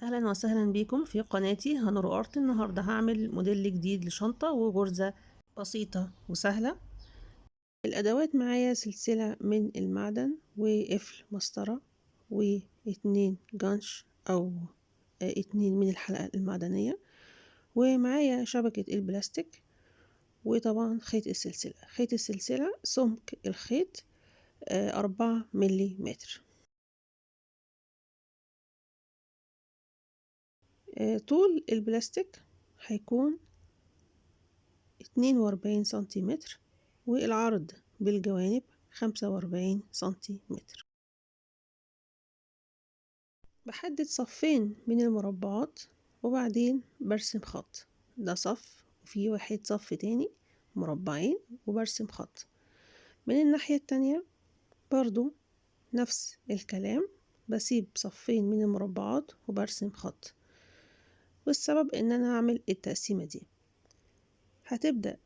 اهلا وسهلا بكم في قناتي هانور ارت. النهارده هعمل موديل جديد لشنطه وغرزه بسيطه وسهله. الادوات معايا سلسله من المعدن وقفل مسطره واتنين جانش او اتنين من الحلقه المعدنيه، ومعايا شبكه البلاستيك، وطبعا خيط السلسله سمك الخيط 4 مليمتر. طول البلاستيك هيكون 42 سنتيمتر، والعرض بالجوانب 45 سنتيمتر. بحدد صفين من المربعات وبعدين برسم خط، ده صف وفي واحد صف تاني مربعين وبرسم خط. من الناحية التانية برضو نفس الكلام، بسيب صفين من المربعات وبرسم خط. والسبب ان انا هعمل التقسيمة دي، هتبدأ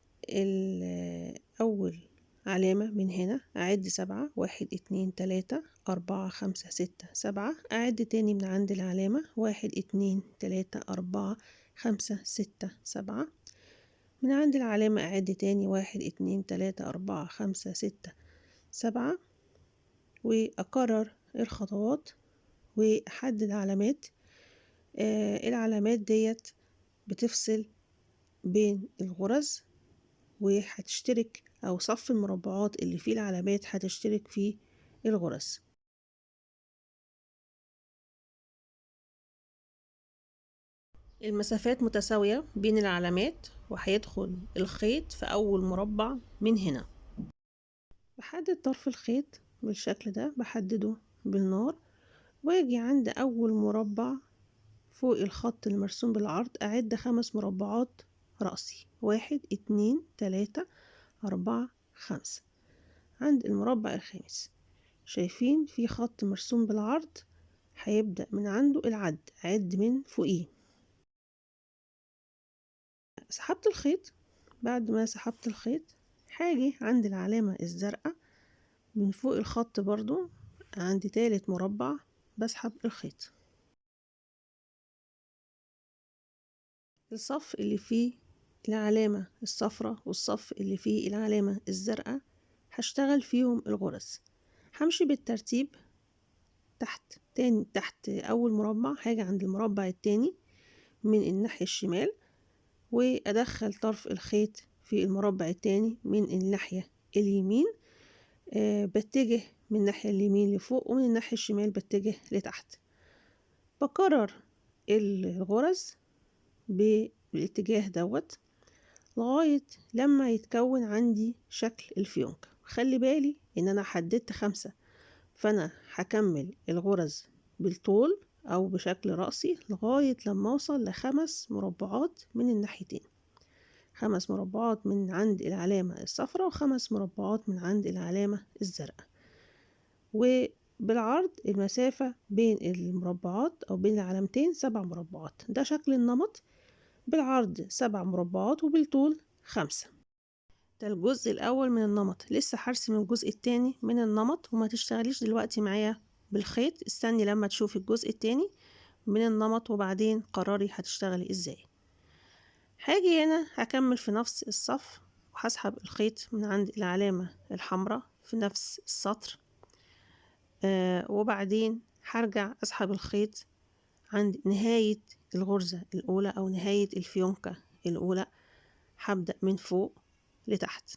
أول علامة من هنا أعد 7، 1 2 3 4 5 6 7. أعد تاني من عند العلامة 1 2 3 4 5 6 7. من عند العلامة أعد تاني 1 2 3 4 5 6 7، وأكرر الخطوات وأحدد علامات. العلامات ديت بتفصل بين الغرز، وهتشترك أو صف المربعات اللي فيه العلامات هتشترك في الغرز. المسافات متساوية بين العلامات، وهيدخل الخيط في أول مربع من هنا. بحدد طرف الخيط بالشكل ده، بحدده بالنار، واجي عند أول مربع فوق الخط المرسوم بالعرض أعد 5 مربعات رأسي، 1 2 3 4 5. عند المربع الخامس شايفين في خط مرسوم بالعرض، هيبدأ من عنده العد، عد من فوقيه. سحبت الخيط. بعد ما سحبت الخيط هاجي عند العلامة الزرقاء من فوق الخط، برضو عندي تالت مربع بسحب الخيط. الصف اللي فيه العلامة الصفراء والصف اللي فيه العلامة الزرقاء هشتغل فيهم الغرز. همشي بالترتيب تحت أول مربع هاجي عند المربع التاني من الناحية الشمال، وأدخل طرف الخيط في المربع التاني من الناحية اليمين. بتجه من الناحية اليمين لفوق، ومن الناحية الشمال بتجه لتحت. بكرر الغرز بالاتجاه دوت لغاية لما يتكون عندي شكل الفيونكة. خلي بالي ان انا حددت 5، فانا هكمل الغرز بالطول او بشكل رأسي لغاية لما اوصل ل5 مربعات من الناحيتين، 5 مربعات من عند العلامة الصفراء و5 مربعات من عند العلامة الزرقاء. وبالعرض المسافة بين المربعات او بين العلامتين 7 مربعات. ده شكل النمط، بالعرض 7 مربعات وبالطول 5. ده الجزء الاول من النمط. لسه هرسم الجزء التاني من النمط، وما تشتغليش دلوقتي معايا بالخيط، استني لما تشوفي الجزء التاني من النمط وبعدين قرري هتشتغلي ازاي. هاجي هنا هكمل في نفس الصف وهسحب الخيط من عند العلامة الحمراء في نفس السطر. وبعدين هرجع اسحب الخيط عند نهاية الغرزة الأولى أو نهاية الفيونكة الأولى. هبدأ من فوق لتحت.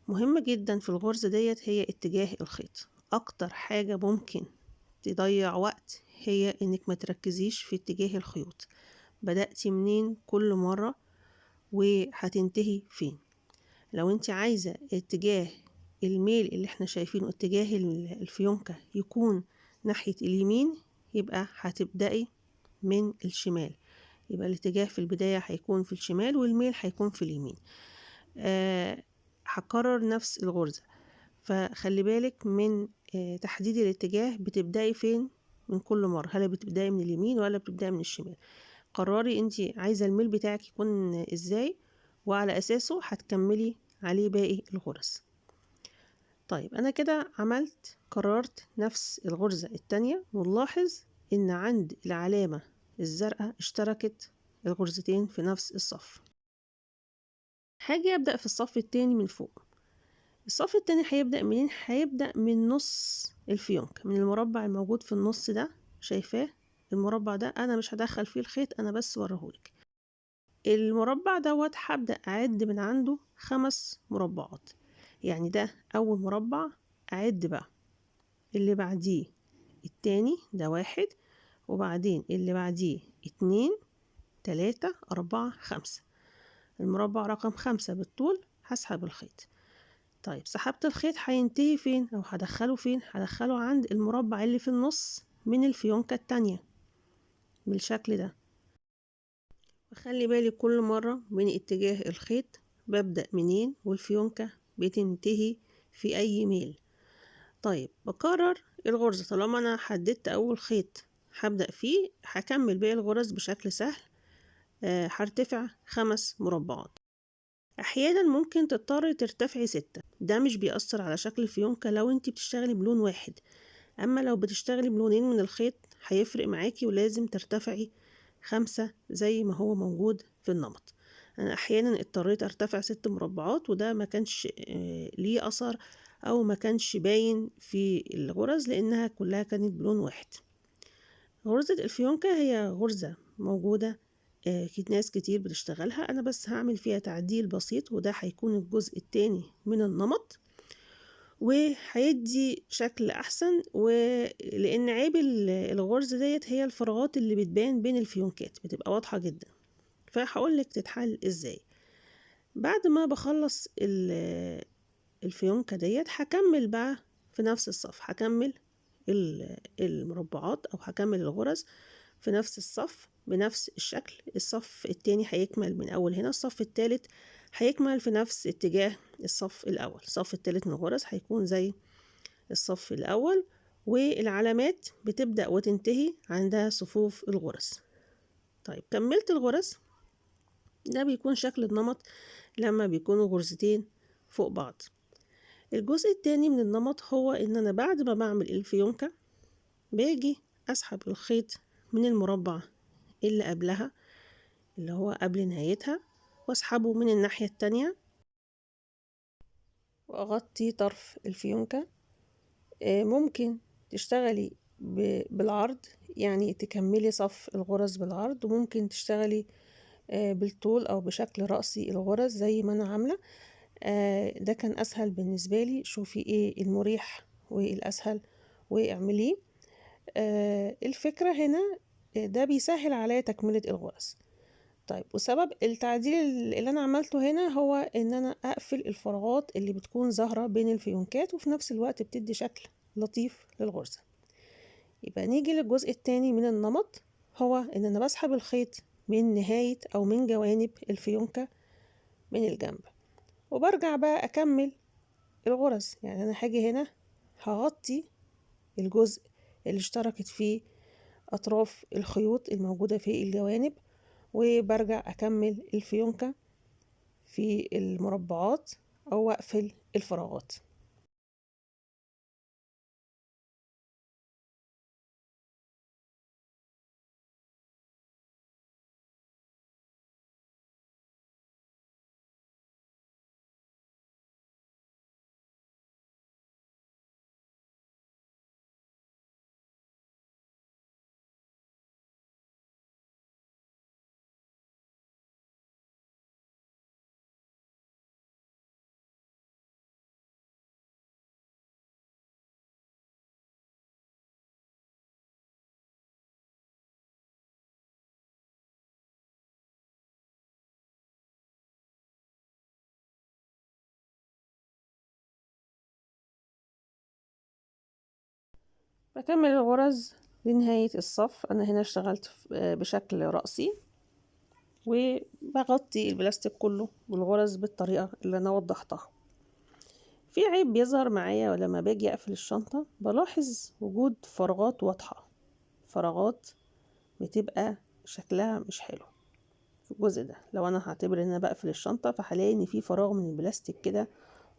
مهم جدا في الغرزة ديت هي اتجاه الخيط. أكتر حاجة ممكن تضيع وقت هي إنك ما تركزيش في اتجاه الخيوط، بدأتي منين كل مرة وهتنتهي فين. لو انت عايزة اتجاه الميل اللي احنا شايفينه، اتجاه الفيونكة يكون ناحية اليمين، يبقى هتبدأي من الشمال. يبقى الاتجاه في البداية هيكون في الشمال والميل هيكون في اليمين. هكرر نفس الغرزة، فخلي بالك من تحديد الاتجاه. بتبدأي فين من كل مرة؟ هل بتبدأي من اليمين ولا بتبدأي من الشمال؟ قرري انت عايزة الميل بتاعك يكون ازاي، وعلى اساسه هتكملي عليه باقي الغرز. طيب انا كده قررت نفس الغرزة التانية، ونلاحظ ان عند العلامة الزرقاء اشتركت الغرزتين في نفس الصف. هاجي أبدأ في الصف التاني من فوق. الصف التاني هيبدأ منين؟ هيبدأ من نص الفيونكة، من المربع الموجود في النص ده. شايفاه؟ المربع ده أنا مش هدخل فيه الخيط، أنا بس وريهولك. المربع دوت هبدأ أعد من عنده 5 مربعات. يعني ده أول مربع، أعد بقى اللي بعديه التاني ده 1، وبعدين اللي بعديه 2 3 4 5. المربع رقم 5 بالطول هسحب الخيط. طيب سحبت الخيط، هينتهي فين او هدخله فين؟ هدخله عند المربع اللي في النص من الفيونكة التانية بالشكل ده. وخلي بالي كل مرة من اتجاه الخيط، ببدأ منين والفيونكة بتنتهي في اي ميل. طيب بكرر الغرزة، طالما انا حددت اول خيط هبدأ فيه، هكمل باقي الغرز بشكل سهل. هرتفع 5 مربعات. احيانا ممكن تضطري ترتفعي 6، ده مش بيأثر على شكل الفيونكة لو انتي بتشتغلي بلون واحد. اما لو بتشتغلي بلونين من الخيط هيفرق معاكي، ولازم ترتفعي 5 زي ما هو موجود في النمط. انا احيانا اضطريت ارتفع 6 مربعات، وده ما كانش ليه اثر او ما كانش باين في الغرز لانها كلها كانت بلون واحد. غرزة الفيونكة هي غرزة موجودة ناس كتير بتشتغلها، انا بس هعمل فيها تعديل بسيط، وده هيكون الجزء التاني من النمط، وهيدي شكل احسن. ولان عيب الغرزة ديت هي الفراغات اللي بتبان بين الفيونكات بتبقى واضحة جدا، فهقولك تتحل ازاي. بعد ما بخلص الفيونكة ديت هكمل بقى في نفس الصف، هكمل المربعات او هكمل الغرز في نفس الصف بنفس الشكل. الصف التاني هيكمل من اول هنا، الصف التالت هيكمل في نفس اتجاه الصف الاول. الصف التالت من الغرز هيكون زي الصف الاول، والعلامات بتبدأ وتنتهي عند صفوف الغرز. طيب كملت الغرز، ده بيكون شكل النمط لما بيكونوا غرزتين فوق بعض. الجزء التاني من النمط هو ان انا بعد ما بعمل الفيونكة باجي اسحب الخيط من المربع اللي قبلها اللي هو قبل نهايتها، واسحبه من الناحية التانية واغطي طرف الفيونكة. ممكن تشتغلي بالعرض، يعني تكملي صف الغرز بالعرض، وممكن تشتغلي بالطول او بشكل رأسي الغرز زي ما انا عاملة. ده كان اسهل بالنسبة لي. شوفي ايه المريح والاسهل واعمليه. الفكرة هنا ده بيسهل عليا تكملة الغرز. طيب وسبب التعديل اللي انا عملته هنا هو ان انا اقفل الفراغات اللي بتكون ظاهرة بين الفيونكات، وفي نفس الوقت بتدي شكل لطيف للغرزة. يبقى نيجي للجزء التاني من النمط، هو ان انا بسحب الخيط من نهاية او من جوانب الفيونكة من الجنب، وبرجع بقى اكمل الغرز. يعني انا هاجي هنا هغطي الجزء اللي اشتركت فيه اطراف الخيوط الموجودة في الجوانب، وبرجع اكمل الفيونكة في المربعات او اقفل الفراغات. بكمل الغرز لنهاية الصف. انا هنا اشتغلت بشكل رأسي، وبغطي البلاستيك كله بالغرز بالطريقة اللي انا وضحتها. في عيب بيظهر معايا لما باجي اقفل الشنطة، بلاحظ وجود فراغات واضحة، فراغات بتبقى شكلها مش حلو في الجزء ده. لو انا هعتبر ان انا بقفل الشنطة، فهلاقي ان في فراغ من البلاستيك كده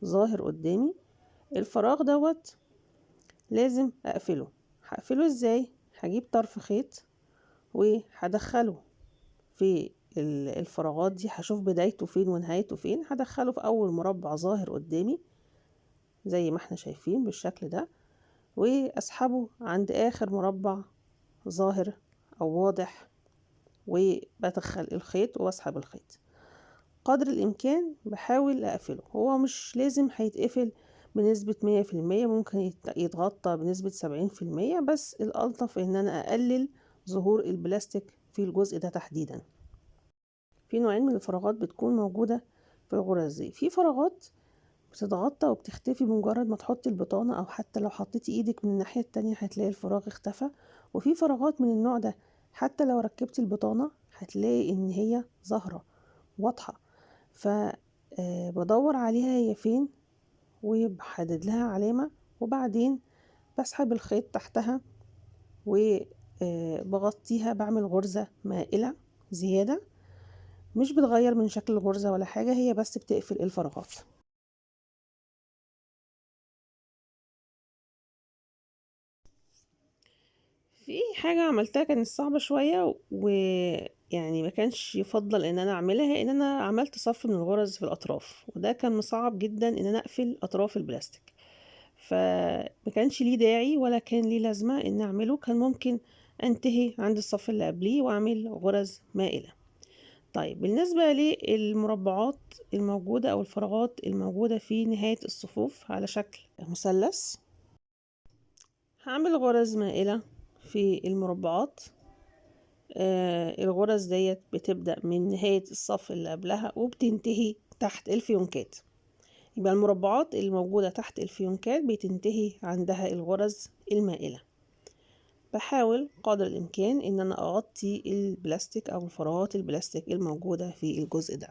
ظاهر قدامي. الفراغ دوت لازم اقفله. هقفله ازاي؟ هجيب طرف خيط وهدخله في الفراغات دي، هشوف بدايته فين ونهايته فين. هدخله في اول مربع ظاهر قدامي زي ما احنا شايفين بالشكل ده، واسحبه عند اخر مربع ظاهر او واضح، وبدخل الخيط واسحب الخيط قدر الامكان. بحاول اقفله، هو مش لازم هيتقفل بنسبة 100%، ممكن يتغطى بنسبة 70%، بس الالطف ان انا اقلل ظهور البلاستيك في الجزء ده تحديدا. في نوعين من الفراغات بتكون موجودة في الغرز دي. في فراغات بتتغطى وبتختفي بمجرد ما تحطي البطانة، او حتى لو حطيتي ايدك من الناحية التانية هتلاقي الفراغ اختفى. وفي فراغات من النوع ده حتى لو ركبتي البطانة هتلاقي ان هي ظاهرة واضحة، فبدور عليها هي فين وبحدد لها علامة، وبعدين بسحب الخيط تحتها وبغطيها، بعمل غرزة مائلة زيادة، مش بتغير من شكل الغرزة ولا حاجة، هي بس بتقفل الفراغات. في حاجة عملتها كانت صعبة شوية، ويعني ما كانش يفضل ان انا اعملها، ان انا عملت صف من الغرز في الاطراف، وده كان صعب جدا ان انا اقفل اطراف البلاستيك، فما كانش ليه داعي ولا كان ليه لازمة ان اعمله. كان ممكن انتهي عند الصف اللي قبليه واعمل غرز مائلة. طيب بالنسبة للمربعات الموجودة او الفراغات الموجودة في نهاية الصفوف على شكل مثلث، هعمل غرز مائلة في المربعات. الغرز ديت بتبدأ من نهاية الصف اللي قبلها وبتنتهي تحت الفيونكات. يبقى المربعات الموجودة تحت الفيونكات بتنتهي عندها الغرز المائلة. بحاول قدر الإمكان إن أنا أغطي البلاستيك أو الفراغات البلاستيك الموجودة في الجزء ده.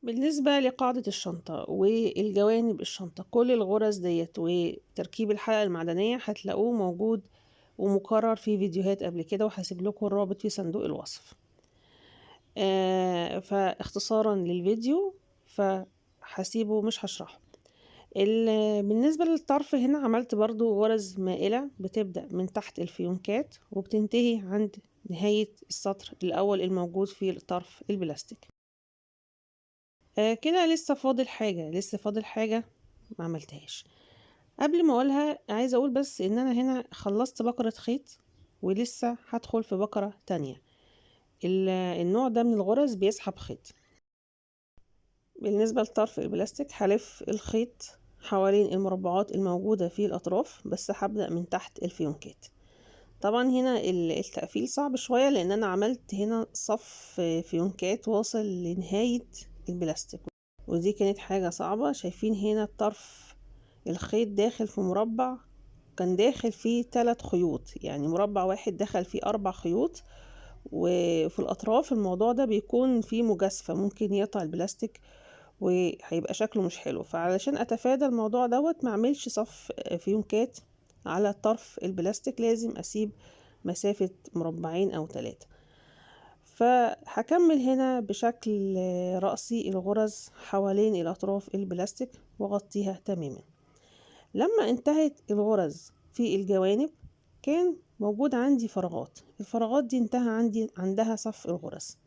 بالنسبة لقاعدة الشنطة والجوانب الشنطة، كل الغرز ديت وتركيب الحلقة المعدنية هتلاقوه موجود ومكرر في فيديوهات قبل كده، وهسيب لكم الرابط في صندوق الوصف. فاختصارا للفيديو فهسيبه مش هشرحه. بالنسبة للطرف هنا عملت برضو غرز مائلة بتبدأ من تحت الفيونكات وبتنتهي عند نهاية السطر الأول الموجود في الطرف البلاستيك. كده لسه فاضل حاجة ما عملتهاش. قبل ما اقولها عايزة اقول بس ان انا هنا خلصت بكرة خيط ولسه هدخل في بكرة تانية. النوع ده من الغرز بيسحب خيط. بالنسبة لطرف البلاستيك هلف الخيط حوالين المربعات الموجودة في الأطراف، بس هبدأ من تحت الفيونكات. طبعا هنا التقفيل صعب شوية لأن أنا عملت هنا صف فيونكات واصل لنهاية البلاستيك، ودي كانت حاجة صعبة. شايفين هنا الطرف الخيط داخل في مربع كان داخل فيه 3 خيوط، يعني مربع واحد دخل فيه 4 خيوط، وفي الأطراف الموضوع ده بيكون فيه مجازفة، ممكن يقطع البلاستيك وهيبقى شكله مش حلو. فعلشان اتفادى الموضوع دوت ما اعملش صف فيونكات على طرف البلاستيك، لازم اسيب مسافة مربعين او 3. فهكمل هنا بشكل رأسي الغرز حوالين الأطراف البلاستيك وغطيها تماما. لما انتهت الغرز في الجوانب كان موجود عندي فراغات، الفراغات دي انتهى عندها صف الغرز.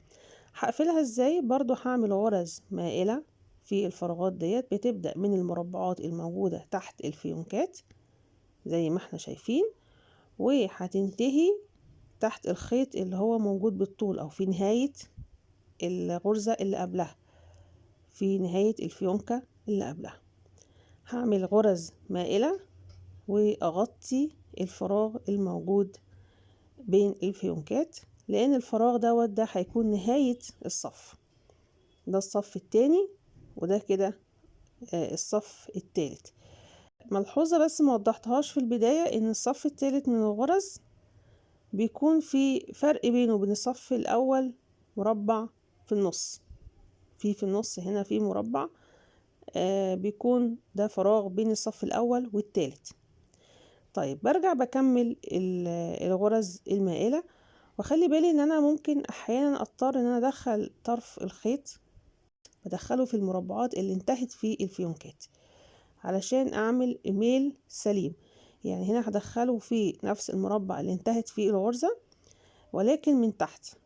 هقفلها ازاي؟ برضو هعمل غرز مائلة في الفراغات ديت، بتبدأ من المربعات الموجودة تحت الفيونكات زي ما احنا شايفين، وهتنتهي تحت الخيط اللي هو موجود بالطول او في نهاية الغرزة اللي قبلها، في نهاية الفيونكة اللي قبلها. هعمل غرز مائلة واغطي الفراغ الموجود بين الفيونكات، لان الفراغ ده هيكون نهاية الصف. ده الصف التاني وده كده الصف التالت. ملحوظة بس ما وضحتهاش في البداية، ان الصف التالت من الغرز بيكون في فرق بينه وبين الصف الاول مربع في النص، في النص هنا في مربع بيكون ده فراغ بين الصف الاول والتالت. طيب برجع بكمل الغرز المائلة، وخلي بالي ان انا ممكن احيانا اضطر ان انا ادخل طرف الخيط، بدخله في المربعات اللي انتهت في الفيونكات علشان اعمل ميل سليم. يعني هنا هدخله في نفس المربع اللي انتهت فيه الغرزة، ولكن من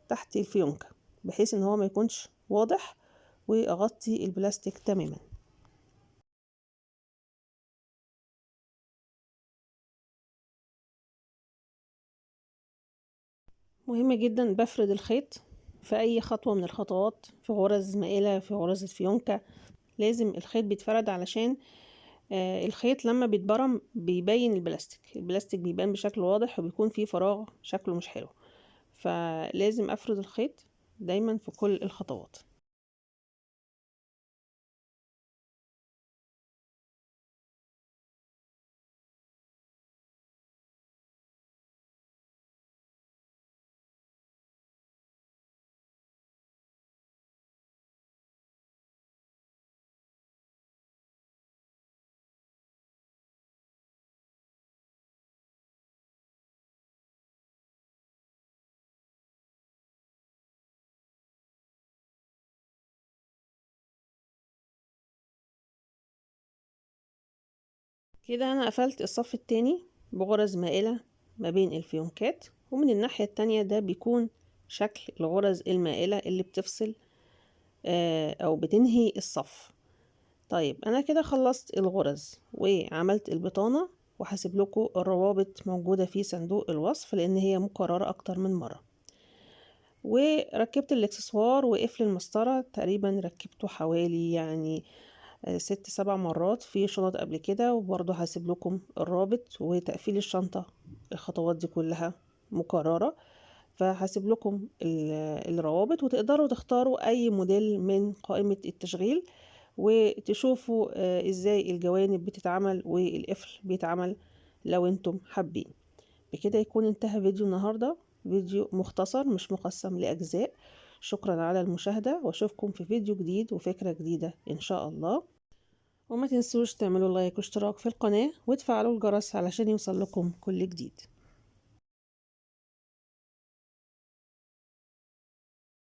تحت الفيونكة، بحيث ان هو ما يكونش واضح، واغطي البلاستيك تماما. مهم جدا بفرد الخيط في اي خطوة من الخطوات، في غرز مائلة، في غرز الفيونكة، لازم الخيط بيتفرد علشان الخيط لما بيتبرم بيبين البلاستيك بيبان بشكل واضح، وبيكون فيه فراغ شكله مش حلو. فلازم افرد الخيط دايما في كل الخطوات. كده انا قفلت الصف التاني بغرز مائلة ما بين الفيونكات، ومن الناحية التانية ده بيكون شكل الغرز المائلة اللي بتفصل او بتنهي الصف. طيب انا كده خلصت الغرز وعملت البطانة، وهسيب لكم الروابط موجودة في صندوق الوصف لان هي مكررة اكتر من مرة. وركبت الاكسسوار وقفل المسطرة، تقريبا ركبته حوالي يعني 6-7 مرات في شنط قبل كده، وبرضه هسيب لكم الرابط. وتقفيل الشنطة الخطوات دي كلها مكررة، فهسيب لكم الروابط، وتقدروا تختاروا اي موديل من قائمة التشغيل وتشوفوا ازاي الجوانب بتتعمل والقفل بيتعمل لو انتم حابين. بكده يكون انتهى فيديو النهاردة، فيديو مختصر مش مقسم لأجزاء. شكرا على المشاهدة، واشوفكم في فيديو جديد وفكرة جديدة ان شاء الله. وما تنسوش تعملوا لايك واشتراك في القناة وتفعلوا الجرس علشان يوصل لكم كل جديد.